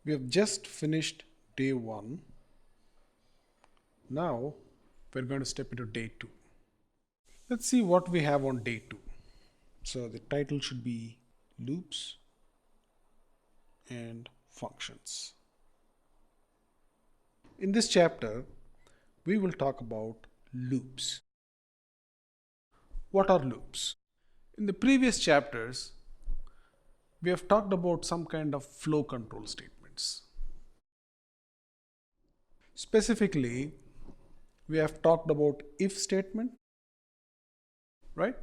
We have just finished day 1. Now we're going to step into day 2. Let's see what we have on day 2. So the title should be Loops and Functions. In this chapter, we will talk about loops. What are loops? In the previous chapters, we have talked about some kind of flow control statements. Specifically, we have talked about if statement, right?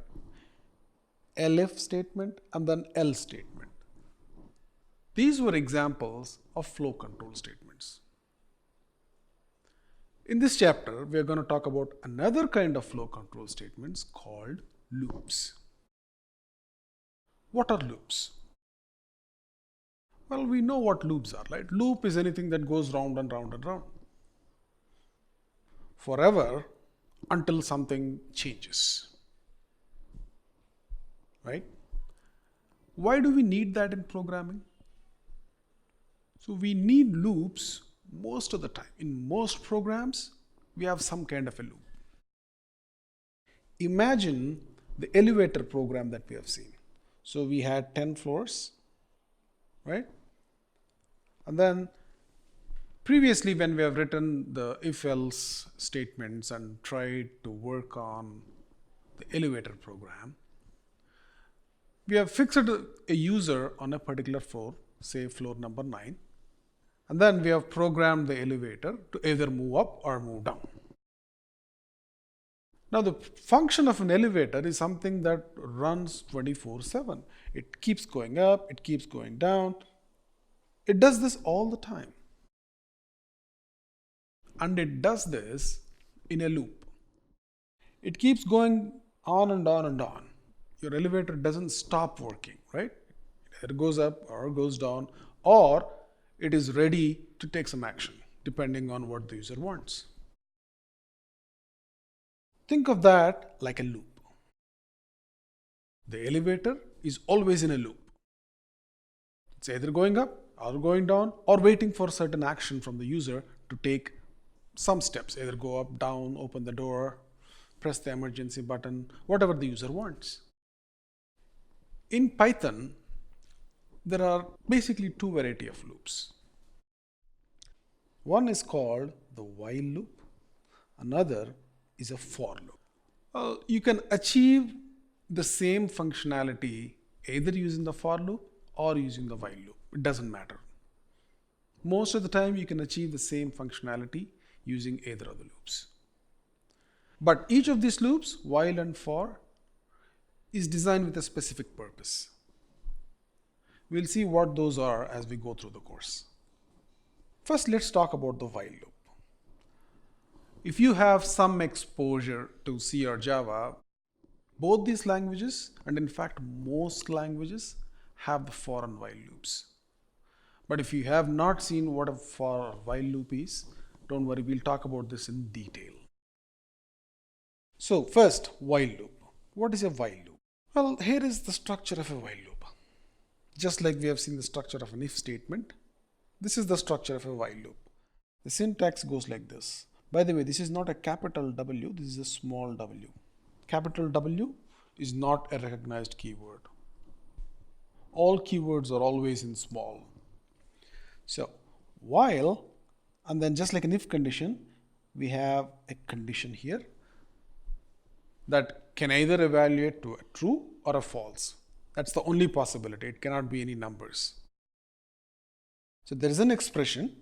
Elif statement and then else statement. These were examples of flow control statements. In this chapter, we are going to talk about another kind of flow control statements called loops. What are loops? Well, we know what loops are, right? Loop is anything that goes round and round and round forever until something changes, right? Why do we need that in programming? So we need loops most of the time. In most programs, we have some kind of a loop. Imagine the elevator program that we have seen. So we had 10 floors, right? And then previously when we have written the if-else statements and tried to work on the elevator program, we have fixed a user on a particular floor, say floor number 9, and then we have programmed the elevator to either move up or move down. Now the function of an elevator is something that runs 24/7. It keeps going up, it keeps going down. It does this all the time. And it does this in a loop. It keeps going on and on and on. Your elevator doesn't stop working, right? It either goes up or goes down, or it is ready to take some action depending on what the user wants. Think of that like a loop. The elevator is always in a loop. It's either going up or going down or waiting for certain action from the user to take some steps, either go up, down, open the door, press the emergency button, whatever the user wants. In Python, there are basically 2 varieties of loops. One is called the while loop, another is a for loop. You can achieve the same functionality either using the for loop or using the while loop. It doesn't matter. Most of the time you can achieve the same functionality using either of the loops. But each of these loops, while and for, is designed with a specific purpose. We'll see what those are as we go through the course. First, let's talk about the while loop. If you have some exposure to C or Java, both these languages, and in fact most languages, have the for and while loops. But if you have not seen what a for or while loop is, don't worry, we'll talk about this in detail. So first, while loop. What is a while loop? Well, here is the structure of a while loop. Just like we have seen the structure of an if statement, this is the structure of a while loop. The syntax goes like this. By the way, this is not a capital W, this is a small w. Capital W is not a recognized keyword. All keywords are always in small. So while, and then just like an if condition, we have a condition here that can either evaluate to a true or a false. That's the only possibility. It cannot be any numbers. So there is an expression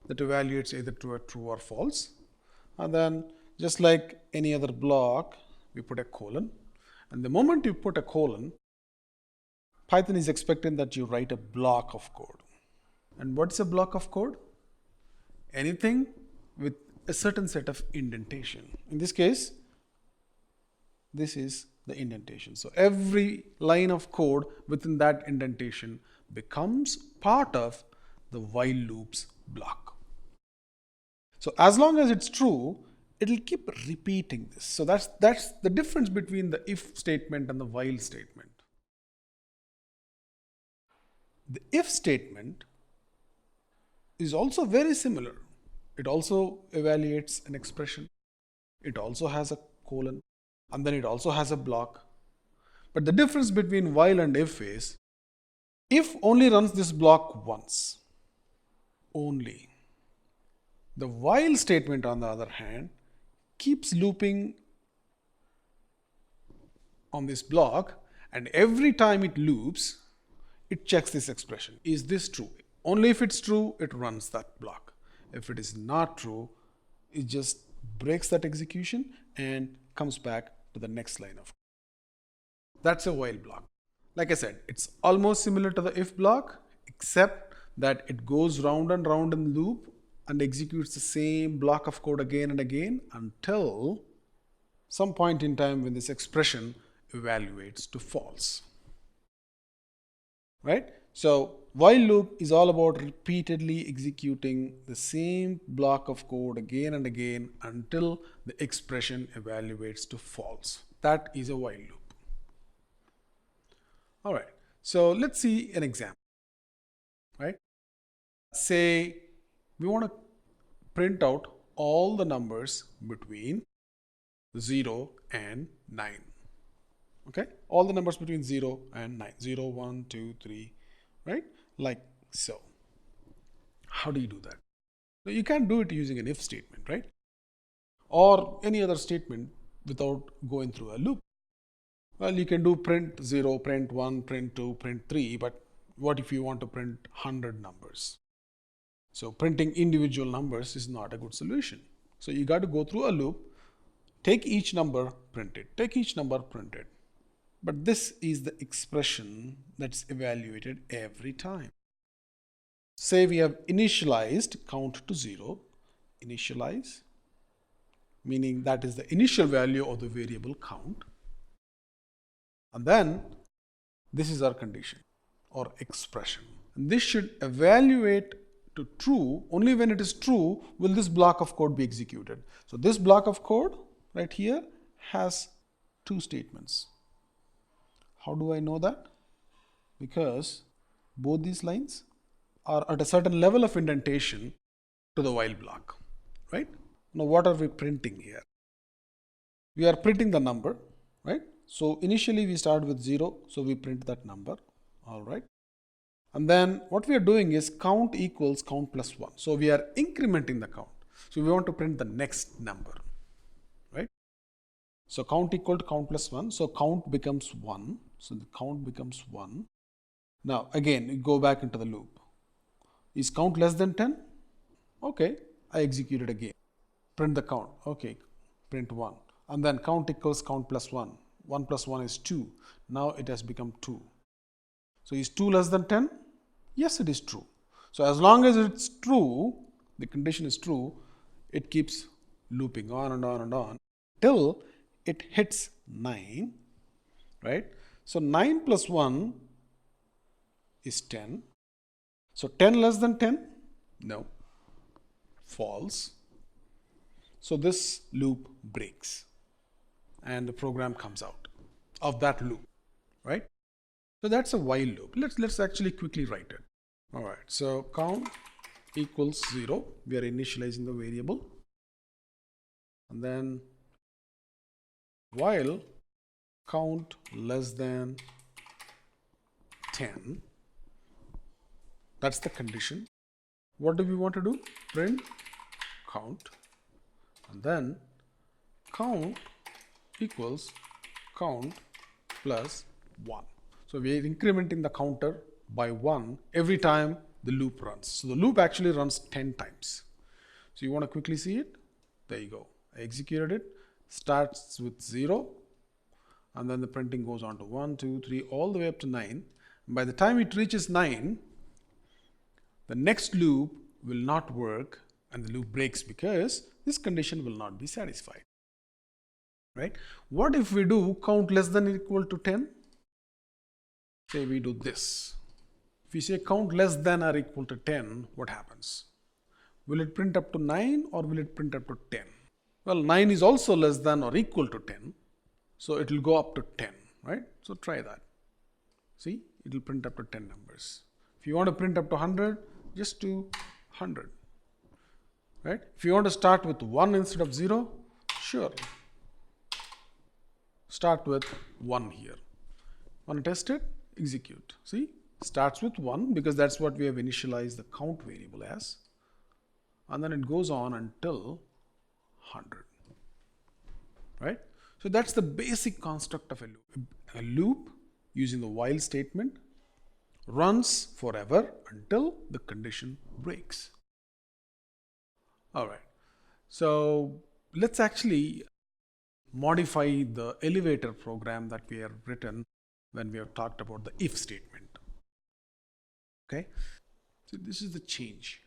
that evaluates either to a true or false. And then just like any other block, we put a colon. And the moment you put a colon, Python is expecting that you write a block of code. And what's a block of code? Anything with a certain set of indentation. In this case, this is the indentation. So every line of code within that indentation becomes part of the while loops block. So as long as it's true, it'll keep repeating this. So that's the difference between the if statement and the while statement. The if statement is also very similar. It also evaluates an expression. It also has a colon, and then it also has a block. But the difference between while and if only runs this block once, only. The while statement, on the other hand, keeps looping on this block, and every time it loops, it checks this expression. Is this true? Only if it's true, it runs that block. If it is not true, it just breaks that execution and comes back to the next line of code. That's a while block. Like I said, it's almost similar to the if block, except that it goes round and round in the loop and executes the same block of code again and again until some point in time when this expression evaluates to false. Right? So while loop is all about repeatedly executing the same block of code again and again until the expression evaluates to false. That is a while loop. All right. So let's see an example. Right? Say we want to print out all the numbers between 0 and 9. Okay, all the numbers between 0 and 9, 0, 1, 2, 3, right? Like so. How do you do that? So you can't do it using an if statement, right? Or any other statement without going through a loop. Well, you can do print 0, print 1, print 2, print 3, but what if you want to print 100 numbers? So printing individual numbers is not a good solution. So you got to go through a loop, take each number, print it, take each number, print it. But this is the expression that's evaluated every time. Say we have initialized count to 0, initialize, meaning that is the initial value of the variable count. And then this is our condition or expression. And this should evaluate to true. Only when it is true will this block of code be executed. So this block of code right here has two statements. How do I know that? Because both these lines are at a certain level of indentation to the while block, right? Now what are we printing here? We are printing the number, right? So initially we start with 0, so we print that number, all right? And then what we are doing is count equals count plus 1. So we are incrementing the count. So we want to print the next number, right? So count equal to count plus 1. So count becomes 1. So the count becomes 1. Now again, you go back into the loop. Is count less than 10? Okay, I execute it again. Print the count. Okay, print 1. And then count equals count plus 1. 1 plus 1 is 2. Now it has become 2. So is 2 less than 10? Yes, it is true. So as long as it's true, the condition is true, it keeps looping on and on and on till it hits 9, right? So 9 plus 1 is 10. So 10 less than 10? No. False. So this loop breaks and the program comes out of that loop, right? So that's a while loop. Let's actually quickly write it. All right. So count equals 0. We are initializing the variable. And then while count less than 10, that's the condition. What do we want to do? Print count, and then count equals count plus 1. So we are incrementing the counter by 1 every time the loop runs. So the loop actually runs 10 times. So you want to quickly see it? There you go. I executed it. Starts with 0, and then the printing goes on to 1, 2, 3, all the way up to 9. By the time it reaches 9, the next loop will not work and the loop breaks because this condition will not be satisfied, right? What if we do count less than or equal to 10? Say we do this. If we say count less than or equal to 10, what happens? Will it print up to 9 or will it print up to 10? Well, 9 is also less than or equal to 10. So it will go up to 10, right? So try that. See, it will print up to 10 numbers. If you want to print up to 100, just do 100. Right? If you want to start with 1 instead of 0, sure. Start with 1 here. Want to test it? Execute. See? Starts with 1 because that's what we have initialized the count variable as. And then it goes on until 100. Right? So that's the basic construct of a loop. A loop using the while statement runs forever until the condition breaks. All right. So let's actually modify the elevator program that we have written when we have talked about the if statement. Okay. So this is the change.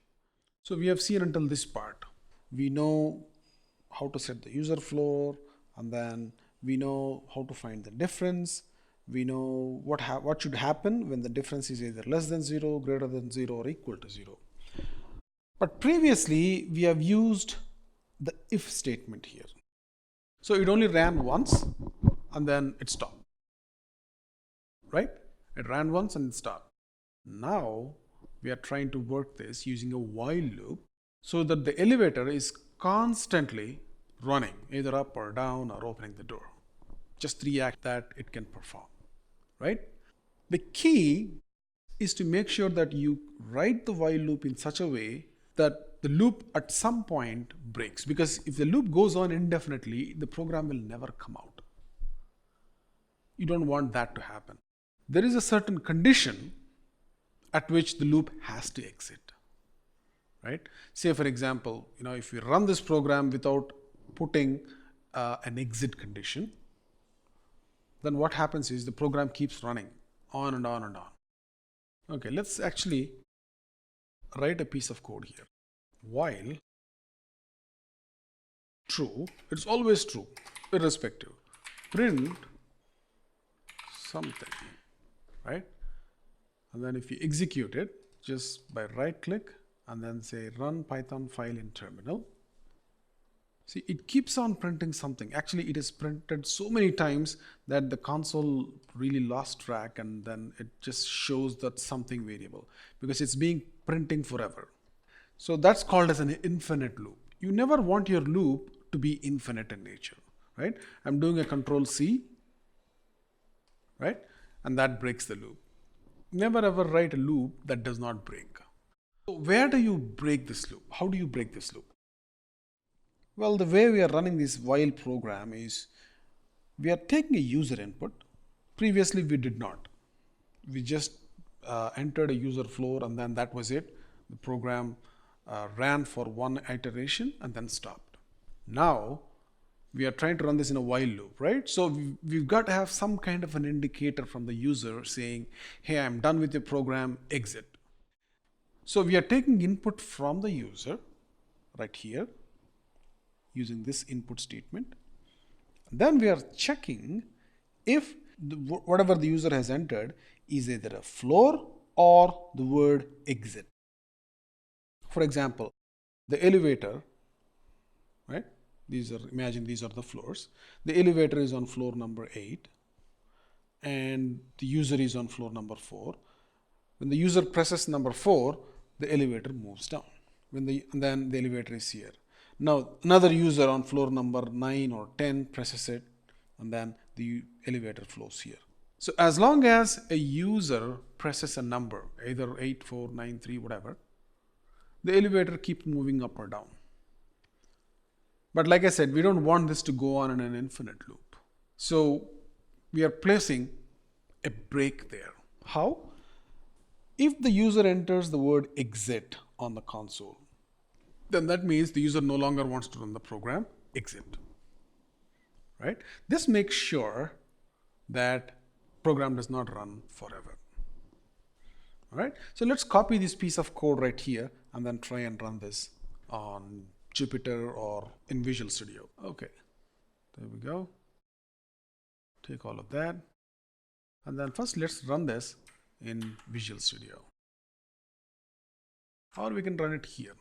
So we have seen until this part. We know how to set the user floor, and then we know how to find the difference. We know what should happen when the difference is either less than 0, greater than 0, or equal to 0. But previously, we have used the if statement here. So it only ran once and then it stopped. Right? It ran once and it stopped. Now, we are trying to work this using a while loop so that the elevator is constantly running, either up or down or opening the door. Just 3 acts that it can perform. Right? The key is to make sure that you write the while loop in such a way that the loop at some point breaks, because if the loop goes on indefinitely, the program will never come out. You don't want that to happen. There is a certain condition at which the loop has to exit. Right? Say for example, if we run this program without putting an exit condition, then what happens is the program keeps running on and on and on. Okay, let's actually write a piece of code here. While true, it's always true, irrespective. Print something, right? And then if you execute it, just by right click and then say run Python file in terminal. See, it keeps on printing something. Actually, it is printed so many times that the console really lost track, and then it just shows that something variable because it's being printing forever. So that's called as an infinite loop. You never want your loop to be infinite in nature, right? I'm doing a control C, right? And that breaks the loop. Never ever write a loop that does not break. So where do you break this loop? How do you break this loop? Well, the way we are running this while program is we are taking a user input. Previously, we did not. We just entered a user floor and then that was it. The program ran for one iteration and then stopped. Now, we are trying to run this in a while loop, right? So we've got to have some kind of an indicator from the user saying, hey, I'm done with your program, exit. So we are taking input from the user right here using this input statement. Then we are checking if whatever the user has entered is either a floor or the word exit. For example, the elevator, right? Imagine these are the floors. The elevator is on floor number 8 and the user is on floor number 4. When the user presses number 4, the elevator moves down. And then the elevator is here. Now, another user on floor number 9 or 10 presses it, and then the elevator flows here. So as long as a user presses a number, either 8, 4, 9, 3, whatever, the elevator keeps moving up or down. But like I said, we don't want this to go on in an infinite loop. So we are placing a break there. How? If the user enters the word exit on the console, then that means the user no longer wants to run the program, exit. Right? This makes sure that program does not run forever. All right? So let's copy this piece of code right here and then try and run this on Jupyter or in Visual Studio. Okay, there we go. Take all of that. And then first let's run this in Visual Studio. Or we can run it here.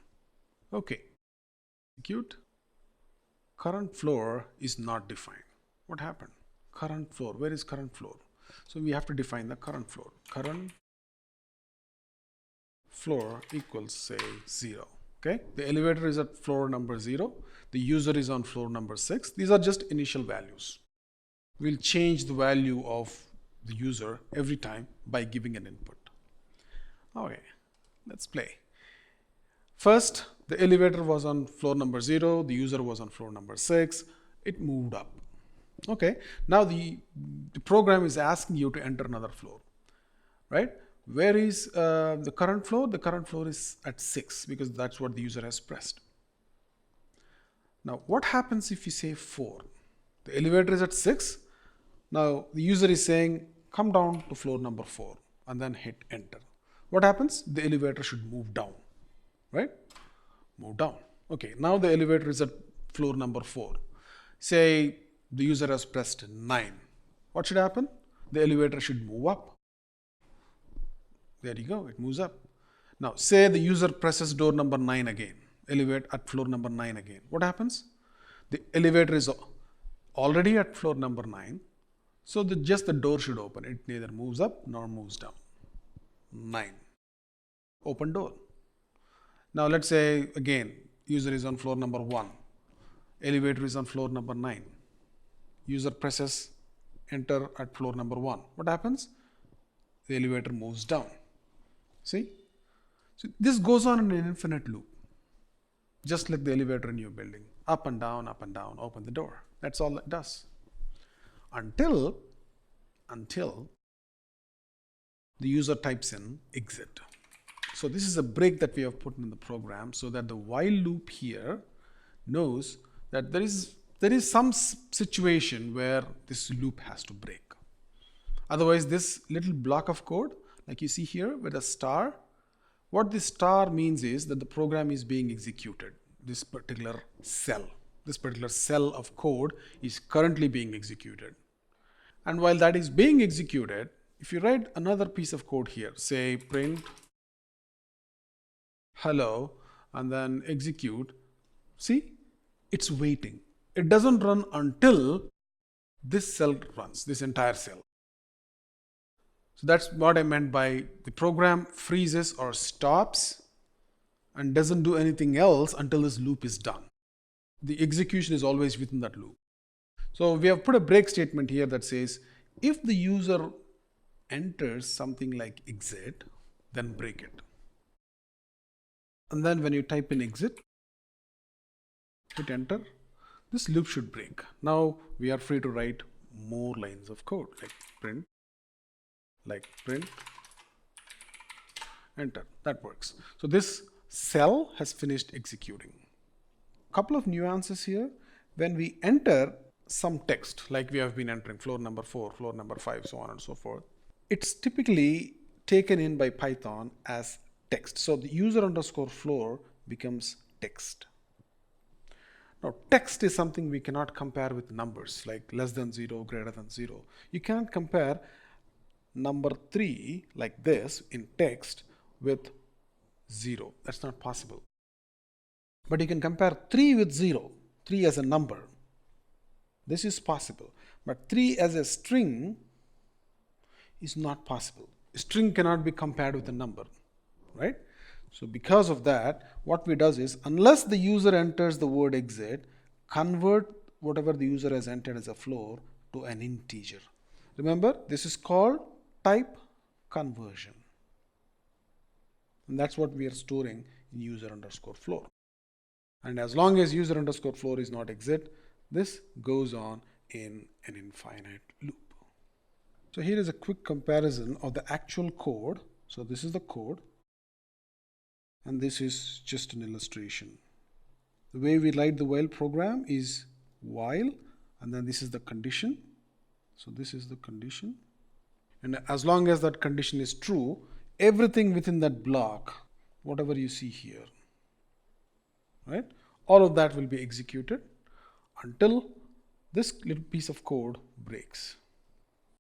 Okay, execute. Current floor is not defined. What happened? Current floor, where is current floor? So we have to define the current floor. Current floor equals say 0. Okay, the elevator is at floor number 0. The user is on floor number 6. These are just initial values. We'll change the value of the user every time by giving an input. Okay, let's play. First, the elevator was on floor number 0. The user was on floor number 6. It moved up. Okay, now the program is asking you to enter another floor, right? Where is the current floor? The current floor is at 6 because that's what the user has pressed. Now, what happens if you say 4? The elevator is at 6. Now, the user is saying, come down to floor number 4 and then hit enter. What happens? The elevator should move down, right? Move down. Okay, now the elevator is at floor number 4. Say the user has pressed 9. What should happen? The elevator should move up. There you go, it moves up. Now, say the user presses door number 9 again, elevate at floor number 9 again. What happens? The elevator is already at floor number 9, so just the door should open. It neither moves up nor moves down. 9. Open door. Now, let's say again, user is on floor number 1, elevator is on floor number 9. User presses enter at floor number 1. What happens? The elevator moves down. See? So this goes on in an infinite loop. Just like the elevator in your building. Up and down, open the door. That's all it does. Until the user types in exit. So this is a break that we have put in the program so that the while loop here knows that there is some situation where this loop has to break. Otherwise, this little block of code, like you see here with a star, what this star means is that the program is being executed. This particular cell of code is currently being executed. And while that is being executed, if you write another piece of code here, say print hello and then execute, see, it's waiting. It doesn't run until this cell runs, this entire cell. So that's what I meant by the program freezes or stops and doesn't do anything else until this loop is done. The execution is always within that loop. So we have put a break statement here that says if the user enters something like exit, then break it. And then when you type in exit, hit enter, this loop should break. Now we are free to write more lines of code like print, enter. That works. So this cell has finished executing. Couple of nuances here. When we enter some text, like we have been entering floor number 4, floor number 5, so on and so forth, it's typically taken in by Python as text. So the user underscore floor becomes text. Now, text is something we cannot compare with numbers like less than 0, greater than 0. You can't compare number 3 like this in text with 0. That's not possible. But you can compare 3 with 0, 3 as a number. This is possible. But 3 as a string is not possible. A string cannot be compared with a number, right? So because of that, what we does is, unless the user enters the word exit, convert whatever the user has entered as a floor to an integer. Remember, this is called type conversion. And that's what we are storing in user underscore floor. And as long as user underscore floor is not exit, this goes on in an infinite loop. So here is a quick comparison of the actual code. So this is the code. And this is just an illustration. The way we write the while program is while, and then this is the condition. So this is the condition. And as long as that condition is true, everything within that block, whatever you see here, right? All of that will be executed until this little piece of code breaks.